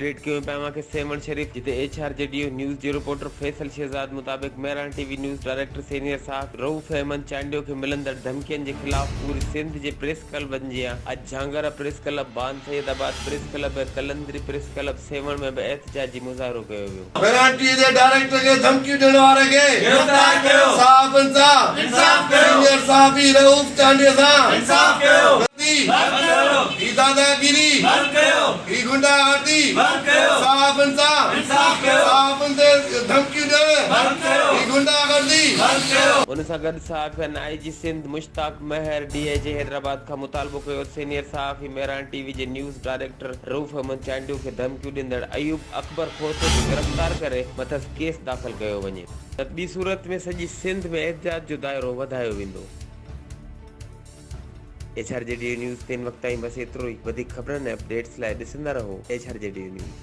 Update कयूं पिया के सेमन शरीफ जिते HRJDU न्यूज़ जो रिपोर्टर फैसल शहजाद मुताबिक Mehran TV news director senior साहब रऊफ अहमद चांडियो के मिलंदड़ धमकियन के खिलाफ पूरी सिंध के प्रेस क्लब जी अज झांगरा प्रेस क्लब बान Saidabad press club Qalandari press club semen में एहतजाजी मुजाहरो किया वियो। मेहरान TV के डायरेक्टर के धमकी देने वाले के गिरफ्तार कयो साहब इंसाफ कयो सीनियर साहब रऊफ चांडियो साहब इंसाफ कयो बंद कयो दादागिरी बंद कयो गुंडागर्दी बंद कयो साहब इंसाफ कयो साहब धमकी दे बंद कयो गुंडागर्दी बंद कयो। उन सां गॾु साफ़ियन IG सिंध मुश्ताक महर DIG हैदराबाद खां मुतालबो कयो सीनियर साफ़ी मेहरान TV जे न्यूज़ डायरेक्टर रऊफ अहमद चांडियो के धमकियूं ॾींदड़ अयूब अकबर खोसे खे गिरफ़्तार करे मथस केस दाख़िल कयो वञे त ॿी सूरत में सॼी सिंध में एहतिजाज जो दायरो वधायो वेंदो। HRJDU न्यूज़ 3 वक़्त ताईं बस एतिरो ई। वधीक ख़बरनि ऐं अपडेट्स लाइ ॾिसंदा रहो HRJDU न्यूज़।